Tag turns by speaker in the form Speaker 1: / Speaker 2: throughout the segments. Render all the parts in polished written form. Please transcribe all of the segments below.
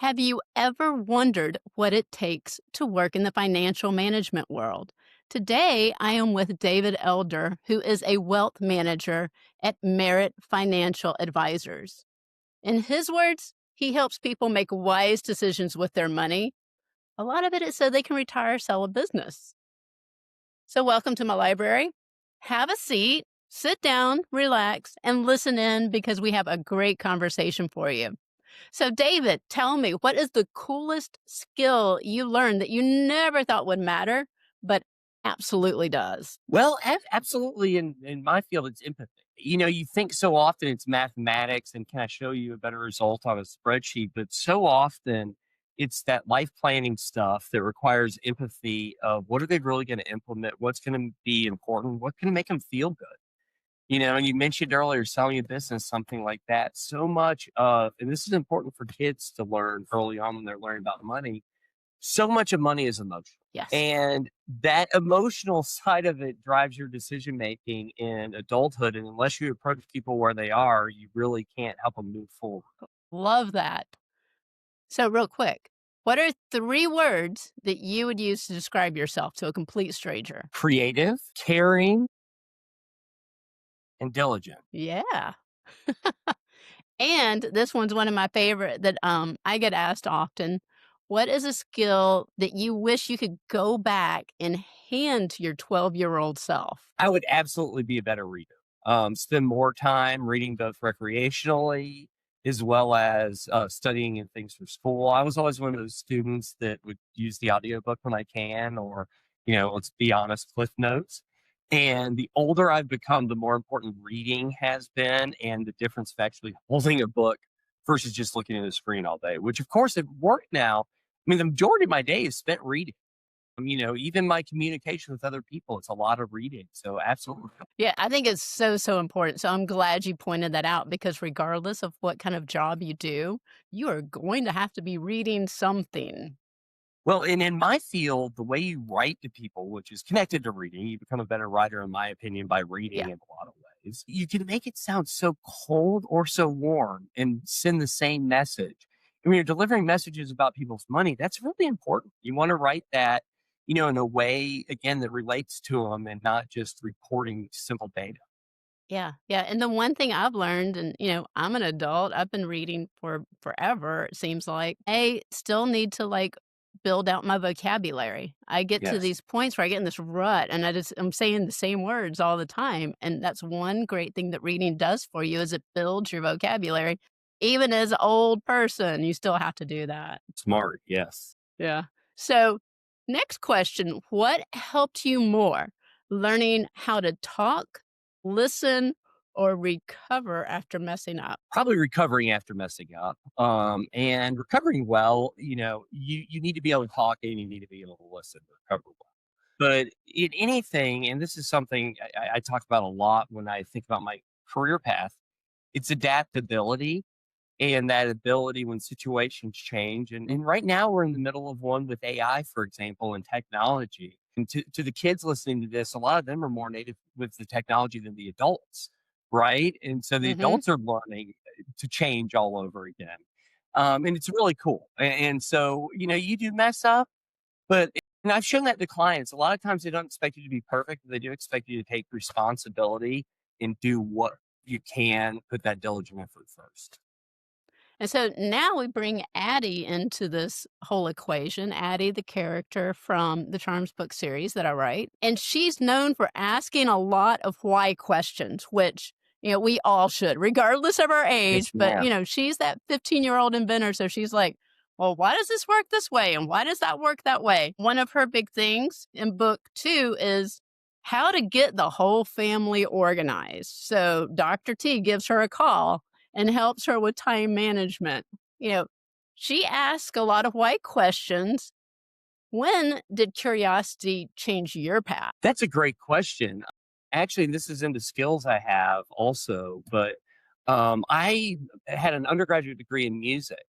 Speaker 1: Have you ever wondered what it takes to work in the financial management world? Today, I am with David Elder, who is a wealth manager at Merit Financial Advisors. In his words, he helps people make wise decisions with their money. A lot of it is so they can retire or sell a business. So, welcome to my library. Have a seat, sit down, relax, and listen in because we have a great conversation for you. So, David, tell me, what is the coolest skill you learned that you never thought would matter, but absolutely does?
Speaker 2: Well, absolutely. In my field, it's empathy. You think so often it's mathematics and can I show you a better result on a spreadsheet? But so often it's that life planning stuff that requires empathy of what are they really going to implement? What's going to be important? What can make them feel good? And you mentioned earlier selling a business, something like that. So much of, and this is important for kids to learn early on when they're learning about money, so much of money is emotional.
Speaker 1: Yes.
Speaker 2: And that emotional side of it drives your decision making in adulthood. And unless you approach people where they are, you really can't help them move forward.
Speaker 1: Love that. So, real quick, what are three words that you would use to describe yourself to a complete stranger?
Speaker 2: Creative, caring, and diligent.
Speaker 1: Yeah. And this one's one of my favorite that I get asked often. What is a skill that you wish you could go back and hand to your 12-year-old self?
Speaker 2: I would absolutely be a better reader. Spend more time reading both recreationally as well as studying and things for school. I was always one of those students that would use the audiobook when I can, or, let's be honest, Cliff Notes. And the older I've become, the more important reading has been, and the difference of actually holding a book versus just looking at a screen all day, which, of course, at work now, I mean, the majority of my day is spent reading. Even my communication with other people, it's a lot of reading. So absolutely.
Speaker 1: Yeah, I think it's so, so important. So I'm glad you pointed that out because regardless of what kind of job you do, you are going to have to be reading something.
Speaker 2: Well, and in my field, the way you write to people, which is connected to reading, you become a better writer, in my opinion, by reading
Speaker 1: Yeah.
Speaker 2: in a lot of ways. You can make it sound so cold or so warm and send the same message. And when you're delivering messages about people's money, that's really important. You want to write that, in a way, again, that relates to them and not just reporting simple data.
Speaker 1: Yeah, yeah, and the one thing I've learned and, I'm an adult, I've been reading for forever, it seems like. I still need to, build out my vocabulary. I get to
Speaker 2: Yes.
Speaker 1: these points where I get in this rut, and I'm saying the same words all the time, and that's one great thing that reading does for you is it builds your vocabulary. Even as an old person, you still have to do that.
Speaker 2: Smart. Yes.
Speaker 1: Yeah. So, next question, what helped you more? Learning how to talk, listen, or recover after messing up?
Speaker 2: Probably recovering after messing up, and recovering well, you need to be able to talk and you need to be able to listen to recover well. But in anything, and this is something I talk about a lot when I think about my career path, it's adaptability and that ability when situations change. And right now we're in the middle of one with AI, for example, and technology. And to the kids listening to this, a lot of them are more native with the technology than the adults, right? And so the
Speaker 1: Mhm.
Speaker 2: adults are learning to change all over again. And it's really cool. And so, you do mess up, but and I've shown that to clients. A lot of times they don't expect you to be perfect. They do expect you to take responsibility and do what you can, put that diligent effort first.
Speaker 1: And so now we bring Addie into this whole equation. Addie, the character from the Charms book series that I write. And she's known for asking a lot of why questions, which, we all should, regardless of our
Speaker 2: Yes,
Speaker 1: age. But,
Speaker 2: ma'am.
Speaker 1: she's that 15-year-old inventor. So she's like, well, why does this work this way? And why does that work that way? One of her big things in book two is how to get the whole family organized. So Dr. T gives her a call and helps her with time management. You know, she asks a lot of why questions. When did curiosity change your path?
Speaker 2: That's a great question. Actually, this is into skills I have also, but I had an undergraduate degree in music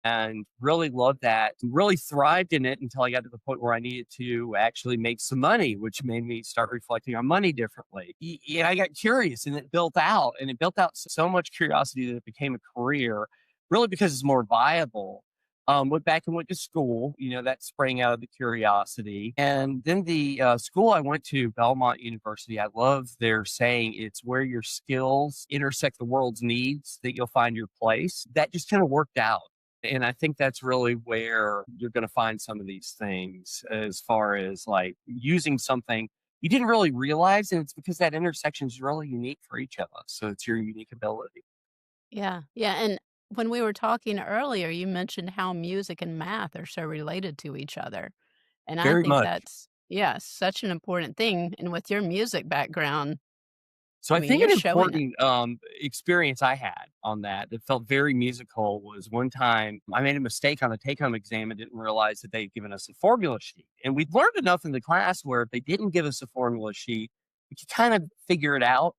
Speaker 2: and really loved that, really thrived in it until I got to the point where I needed to actually make some money, which made me start reflecting on money differently. And I got curious and it built out, and it built out so much curiosity that it became a career, really because it's more viable. Went back and went to school. That sprang out of the curiosity. And then the school I went to, Belmont University, I love their saying it's where your skills intersect the world's needs that you'll find your place. That just kind of worked out. And I think that's really where you're going to find some of these things as far as like using something you didn't really realize. And it's because that intersection is really unique for each of us. So it's your unique ability.
Speaker 1: Yeah, yeah, and when we were talking earlier, you mentioned how music and math are so related to each other, and I
Speaker 2: Very
Speaker 1: think
Speaker 2: much.
Speaker 1: that's yeah, such an important thing, and with your music background,
Speaker 2: So
Speaker 1: I
Speaker 2: I
Speaker 1: mean,
Speaker 2: think
Speaker 1: you're
Speaker 2: an
Speaker 1: showing it.
Speaker 2: important experience I had on that felt very musical was one time I made a mistake on a take home exam and didn't realize that they'd given us a formula sheet. And we'd learned enough in the class where if they didn't give us a formula sheet, we could kind of figure it out.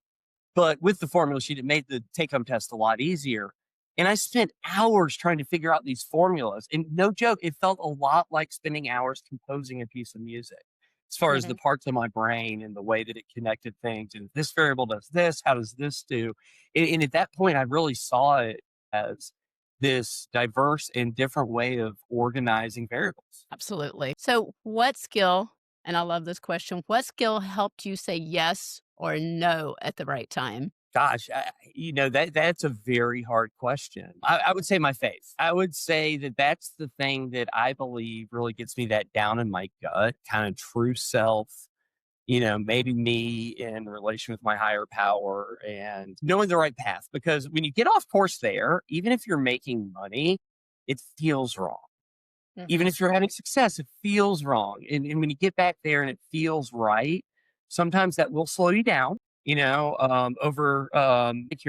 Speaker 2: But with the formula sheet, it made the take home test a lot easier. And I spent hours trying to figure out these formulas. And no joke, it felt a lot like spending hours composing a piece of music as far as the
Speaker 1: Mhm.
Speaker 2: parts of my brain and the way that it connected things. And this variable does this, how does this do? And at that point, I really saw it as this diverse and different way of organizing variables.
Speaker 1: Absolutely. So, what skill and I love this question, what skill helped you say yes or no at the right time?
Speaker 2: Gosh, that's a very hard question. I would say my faith. I would say that that's the thing that I believe really gets me that down in my gut, kind of true self, maybe me in relation with my higher power and knowing the right path. Because when you get off course there, even if you're making money, it feels wrong. Even
Speaker 1: Mhm.
Speaker 2: if you're having success, it feels wrong. And when you get back there and it feels right, sometimes that will slow you down. Here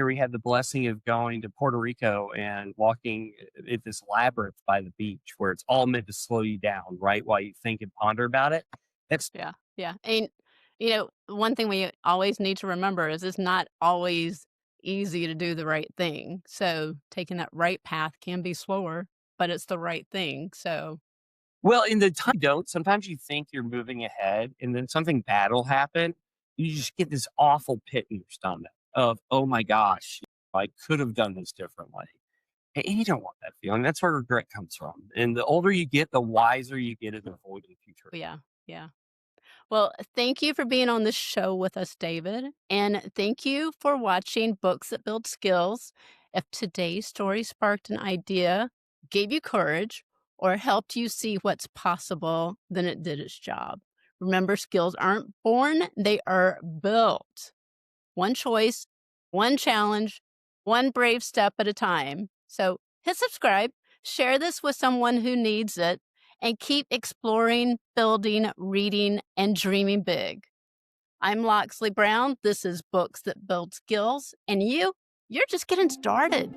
Speaker 2: we had the blessing of going to Puerto Rico and walking at this labyrinth by the beach where it's all meant to slow you down, right? While you think and ponder about it. That's
Speaker 1: Yeah, yeah, and, one thing we always need to remember is it's not always easy to do the right thing, so taking that right path can be slower, but it's the right thing, so
Speaker 2: well, in the time you don't, sometimes you think you're moving ahead and then something bad will happen. You just get this awful pit in your stomach of, oh my gosh, I could have done this differently. And you don't want that feeling. That's where regret comes from. And the older you get, the wiser you get at avoiding future.
Speaker 1: yeah, yeah. Well, thank you for being on the show with us, David, and thank you for watching Books That Build Skills. If today's story sparked an idea, gave you courage, or helped you see what's possible, then it did its job. Remember, skills aren't born, they are built. One choice, one challenge, one brave step at a time. So hit subscribe, share this with someone who needs it, and keep exploring, building, reading, and dreaming big. I'm Loxley Brown. This is Books That Build Skills, and you're just getting started.